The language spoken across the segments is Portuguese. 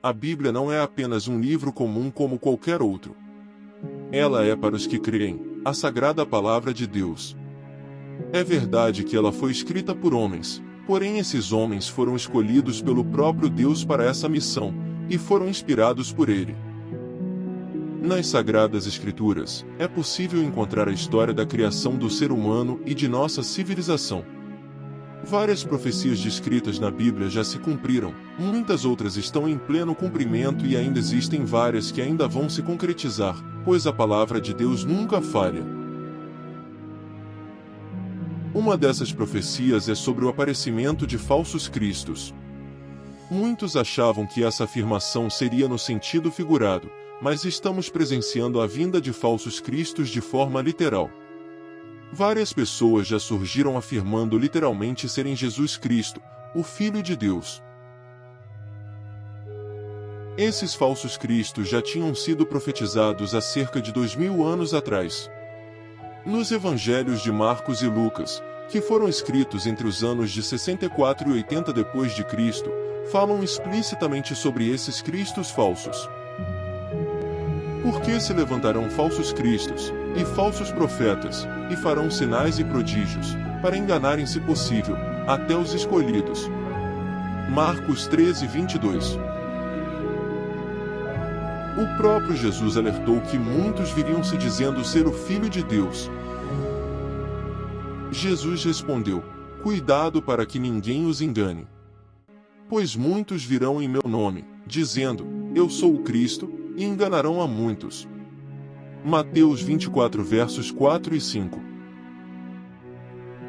a Bíblia não é apenas um livro comum como qualquer outro. Ela é, para os que creem, a sagrada palavra de Deus. É verdade que ela foi escrita por homens, porém esses homens foram escolhidos pelo próprio Deus para essa missão, e foram inspirados por Ele. Nas Sagradas Escrituras, é possível encontrar a história da criação do ser humano e de nossa civilização. Várias profecias descritas na Bíblia já se cumpriram, muitas outras estão em pleno cumprimento e ainda existem várias que ainda vão se concretizar, pois a palavra de Deus nunca falha. Uma dessas profecias é sobre o aparecimento de falsos cristos. Muitos achavam que essa afirmação seria no sentido figurado, mas estamos presenciando a vinda de falsos cristos de forma literal. Várias pessoas já surgiram afirmando literalmente serem Jesus Cristo, o Filho de Deus. Esses falsos cristos já tinham sido profetizados há cerca de 2000 anos atrás. Nos evangelhos de Marcos e Lucas, que foram escritos entre os anos de 64 e 80 depois de Cristo, falam explicitamente sobre esses cristos falsos. Porque se levantarão falsos cristos, e falsos profetas, e farão sinais e prodígios, para enganarem, se possível, até os escolhidos. Marcos 13, 22. O próprio Jesus alertou que muitos viriam se dizendo ser o Filho de Deus. Jesus respondeu: cuidado para que ninguém os engane. Pois muitos virão em meu nome, dizendo, eu sou o Cristo, e enganarão a muitos. Mateus 24 versos 4 e 5.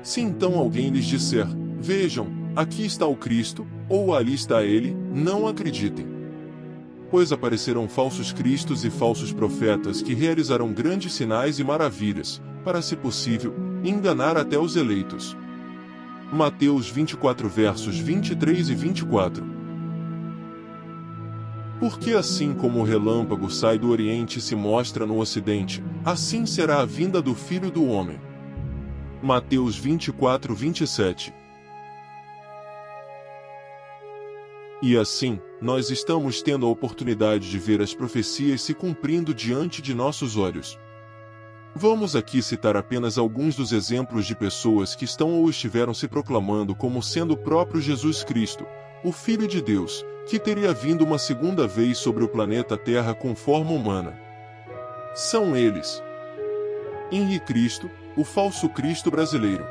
Se então alguém lhes disser, vejam, aqui está o Cristo, ou ali está ele, não acreditem. Pois aparecerão falsos cristos e falsos profetas que realizarão grandes sinais e maravilhas, para, se possível, enganar até os eleitos. Mateus 24 versos 23 e 24. Porque assim como o relâmpago sai do Oriente e se mostra no Ocidente, assim será a vinda do Filho do Homem. Mateus 24, 27. E assim, nós estamos tendo a oportunidade de ver as profecias se cumprindo diante de nossos olhos. Vamos aqui citar apenas alguns dos exemplos de pessoas que estão ou estiveram se proclamando como sendo o próprio Jesus Cristo, o Filho de Deus, que teria vindo uma segunda vez sobre o planeta Terra com forma humana. São eles: Henri Cristo, o falso Cristo brasileiro.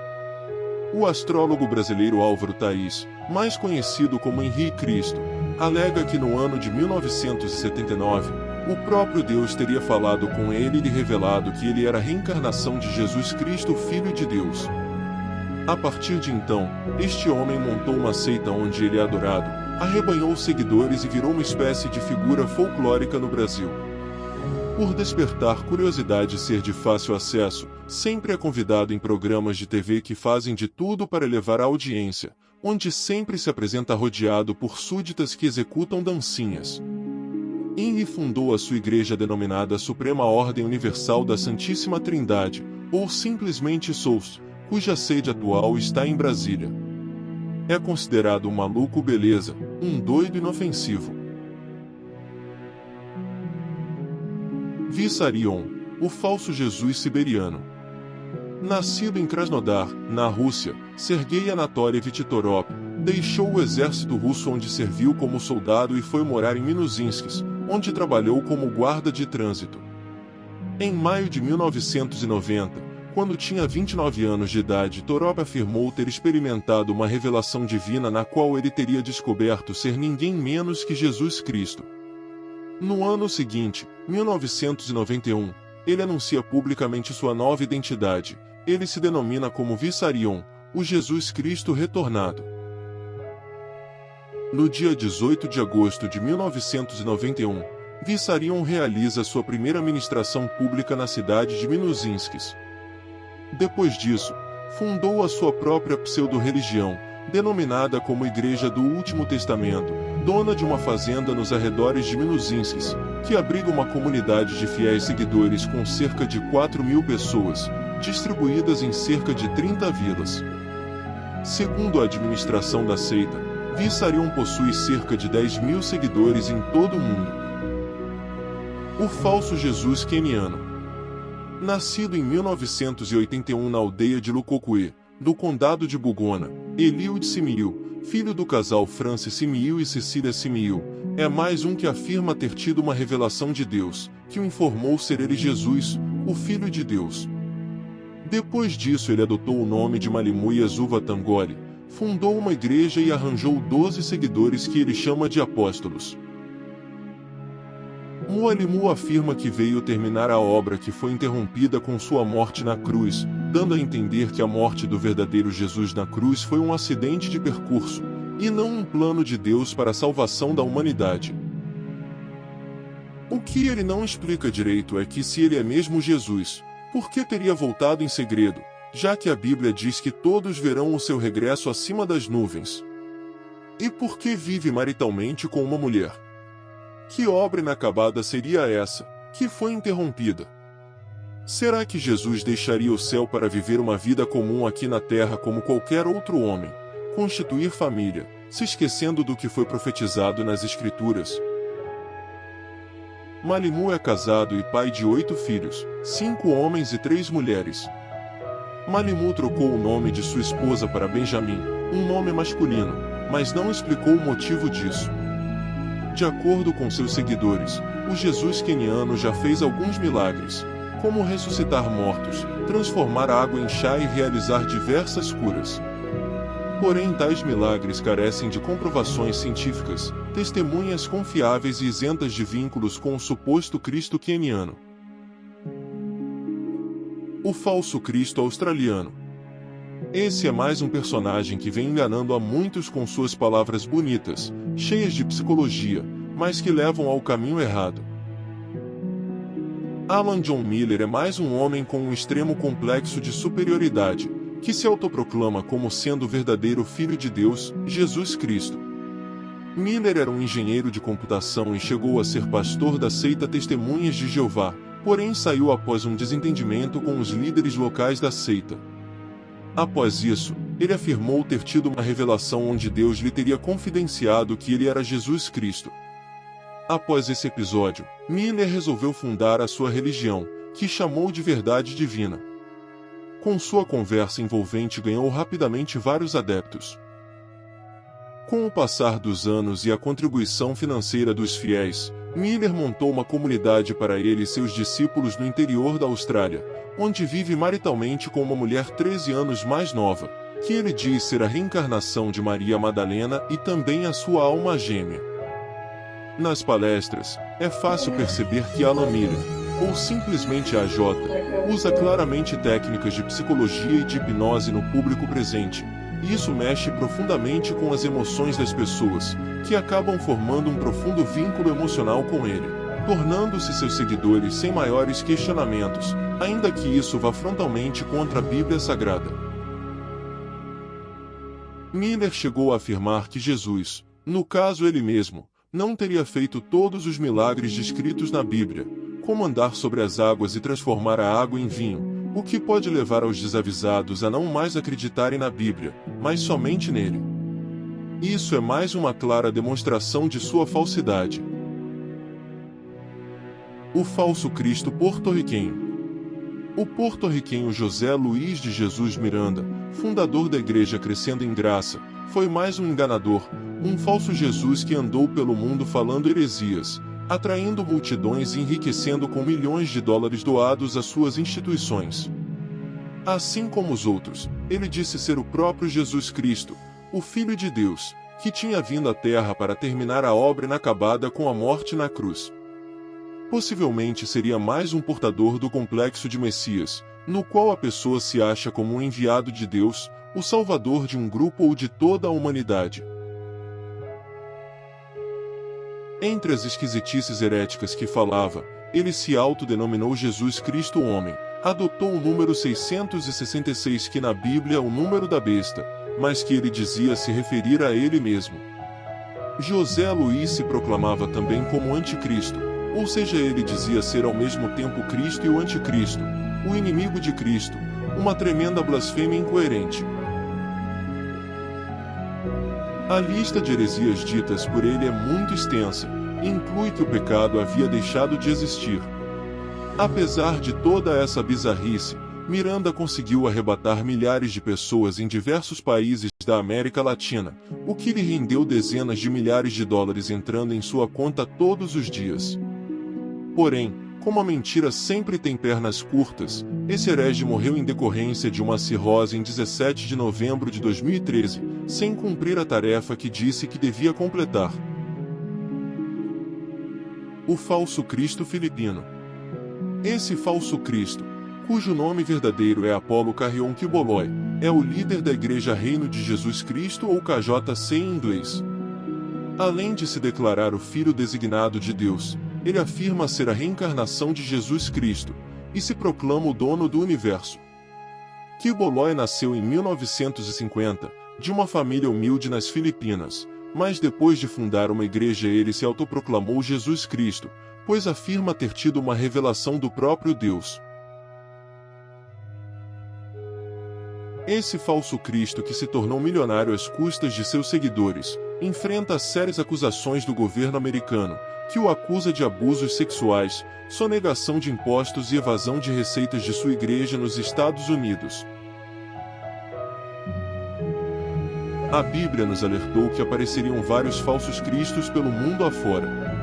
O astrólogo brasileiro Álvaro Thaís, mais conhecido como Henri Cristo, alega que no ano de 1979, o próprio Deus teria falado com ele e lhe revelado que ele era a reencarnação de Jesus Cristo, o Filho de Deus. A partir de então, este homem montou uma seita onde ele é adorado, arrebanhou seguidores e virou uma espécie de figura folclórica no Brasil. Por despertar curiosidade e ser de fácil acesso, sempre é convidado em programas de TV que fazem de tudo para elevar a audiência, onde sempre se apresenta rodeado por súditas que executam dancinhas. Henri fundou a sua igreja denominada Suprema Ordem Universal da Santíssima Trindade, ou simplesmente SOUS, cuja sede atual está em Brasília. É considerado um maluco beleza, um doido inofensivo. Vissarion, o falso Jesus siberiano. Nascido em Krasnodar, na Rússia, Sergei Anatolievich Torop deixou o exército russo onde serviu como soldado e foi morar em Minuzinsk, onde trabalhou como guarda de trânsito. Em maio de 1990, quando tinha 29 anos de idade, Torop afirmou ter experimentado uma revelação divina na qual ele teria descoberto ser ninguém menos que Jesus Cristo. No ano seguinte, 1991, ele anuncia publicamente sua nova identidade. Ele se denomina como Vissarion, o Jesus Cristo retornado. No dia 18 de agosto de 1991, Vissarion realiza sua primeira ministração pública na cidade de Minuzinsk. Depois disso, fundou a sua própria pseudo-religião, denominada como Igreja do Último Testamento, dona de uma fazenda nos arredores de Minuzinsk, que abriga uma comunidade de fiéis seguidores com cerca de 4.000 pessoas, distribuídas em cerca de 30 vilas. Segundo a administração da seita, Vissarion possui cerca de 10.000 seguidores em todo o mundo. O falso Jesus queniano. Nascido em 1981 na aldeia de Lukokuê, do condado de Bugona, Eliud Simiyu, filho do casal Francis Simiyu e Cecília Simiyu, é mais um que afirma ter tido uma revelação de Deus, que o informou ser ele Jesus, o Filho de Deus. Depois disso ele adotou o nome de Malimu Yesuva Tangoli, fundou uma igreja e arranjou 12 seguidores que ele chama de apóstolos. Malimu afirma que veio terminar a obra que foi interrompida com sua morte na cruz, dando a entender que a morte do verdadeiro Jesus na cruz foi um acidente de percurso, e não um plano de Deus para a salvação da humanidade. O que ele não explica direito é que se ele é mesmo Jesus, por que teria voltado em segredo, já que a Bíblia diz que todos verão o seu regresso acima das nuvens? E por que vive maritalmente com uma mulher? Que obra inacabada seria essa, que foi interrompida? Será que Jesus deixaria o céu para viver uma vida comum aqui na terra como qualquer outro homem, constituir família, se esquecendo do que foi profetizado nas Escrituras? Malimu é casado e pai de 8 filhos, 5 homens e 3 mulheres. Malimu trocou o nome de sua esposa para Benjamin, um nome masculino, mas não explicou o motivo disso. De acordo com seus seguidores, o Jesus queniano já fez alguns milagres, como ressuscitar mortos, transformar água em chá e realizar diversas curas. Porém, tais milagres carecem de comprovações científicas, testemunhas confiáveis e isentas de vínculos com o suposto Cristo queniano. O falso Cristo australiano. Esse é mais um personagem que vem enganando a muitos com suas palavras bonitas, cheias de psicologia, mas que levam ao caminho errado. Alan John Miller é mais um homem com um extremo complexo de superioridade, que se autoproclama como sendo o verdadeiro Filho de Deus, Jesus Cristo. Miller era um engenheiro de computação e chegou a ser pastor da seita Testemunhas de Jeová, porém saiu após um desentendimento com os líderes locais da seita. Após isso, ele afirmou ter tido uma revelação onde Deus lhe teria confidenciado que ele era Jesus Cristo. Após esse episódio, Miller resolveu fundar a sua religião, que chamou de Verdade Divina. Com sua conversa envolvente ganhou rapidamente vários adeptos. Com o passar dos anos e a contribuição financeira dos fiéis, Miller montou uma comunidade para ele e seus discípulos no interior da Austrália, onde vive maritalmente com uma mulher 13 anos mais nova, que ele diz ser a reencarnação de Maria Madalena e também a sua alma gêmea. Nas palestras, é fácil perceber que Alan Miller, ou simplesmente AJ, usa claramente técnicas de psicologia e de hipnose no público presente, e isso mexe profundamente com as emoções das pessoas, que acabam formando um profundo vínculo emocional com ele, tornando-se seus seguidores sem maiores questionamentos, ainda que isso vá frontalmente contra a Bíblia Sagrada. Miller chegou a afirmar que Jesus, no caso ele mesmo, não teria feito todos os milagres descritos na Bíblia, como andar sobre as águas e transformar a água em vinho, o que pode levar aos desavisados a não mais acreditarem na Bíblia, mas somente nele. Isso é mais uma clara demonstração de sua falsidade. O falso Cristo porto-riquenho. O porto-riquenho José Luiz de Jesus Miranda, fundador da Igreja Crescendo em Graça, foi mais um enganador, um falso Jesus que andou pelo mundo falando heresias, atraindo multidões e enriquecendo com milhões de dólares doados às suas instituições. Assim como os outros, ele disse ser o próprio Jesus Cristo, o Filho de Deus, que tinha vindo à Terra para terminar a obra inacabada com a morte na cruz. Possivelmente seria mais um portador do complexo de Messias, no qual a pessoa se acha como um enviado de Deus, o salvador de um grupo ou de toda a humanidade. Entre as esquisitices heréticas que falava, ele se autodenominou Jesus Cristo Homem, adotou o número 666 que na Bíblia é o número da besta, mas que ele dizia se referir a ele mesmo. José Luiz se proclamava também como anticristo, ou seja, ele dizia ser ao mesmo tempo Cristo e o anticristo, o inimigo de Cristo, uma tremenda blasfêmia incoerente. A lista de heresias ditas por ele é muito extensa, e inclui que o pecado havia deixado de existir. Apesar de toda essa bizarrice, Miranda conseguiu arrebatar milhares de pessoas em diversos países da América Latina, o que lhe rendeu dezenas de milhares de dólares entrando em sua conta todos os dias. Porém, como a mentira sempre tem pernas curtas, esse herege morreu em decorrência de uma cirrose em 17 de novembro de 2013, sem cumprir a tarefa que disse que devia completar. O falso Cristo filipino. Esse falso Cristo, cujo nome verdadeiro é Apolo Carrion Kiboloi, é o líder da Igreja Reino de Jesus Cristo ou KJC em inglês. Além de se declarar o Filho designado de Deus, ele afirma ser a reencarnação de Jesus Cristo, e se proclama o dono do universo. Kiboloi nasceu em 1950, de uma família humilde nas Filipinas, mas depois de fundar uma igreja ele se autoproclamou Jesus Cristo, pois afirma ter tido uma revelação do próprio Deus. Esse falso Cristo, que se tornou milionário às custas de seus seguidores, enfrenta sérias acusações do governo americano, que o acusa de abusos sexuais, sonegação de impostos e evasão de receitas de sua igreja nos Estados Unidos. A Bíblia nos alertou que apareceriam vários falsos cristos pelo mundo afora.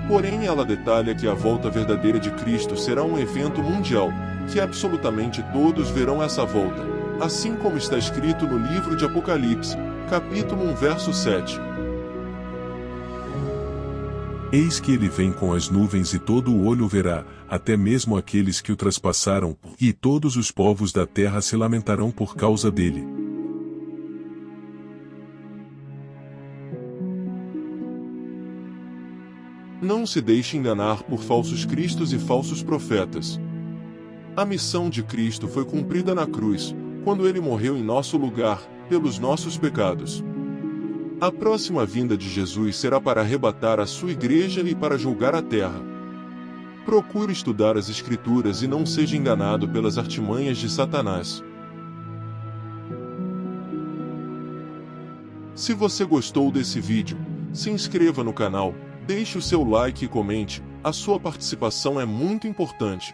Porém, ela detalha que a volta verdadeira de Cristo será um evento mundial, que absolutamente todos verão essa volta, assim como está escrito no livro de Apocalipse, capítulo 1, verso 7. Eis que ele vem com as nuvens e todo o olho o verá, até mesmo aqueles que o traspassaram, e todos os povos da terra se lamentarão por causa dele. Não se deixe enganar por falsos cristos e falsos profetas. A missão de Cristo foi cumprida na cruz, quando ele morreu em nosso lugar, pelos nossos pecados. A próxima vinda de Jesus será para arrebatar a sua igreja e para julgar a terra. Procure estudar as Escrituras e não seja enganado pelas artimanhas de Satanás. Se você gostou desse vídeo, se inscreva no canal, deixe o seu like e comente, a sua participação é muito importante.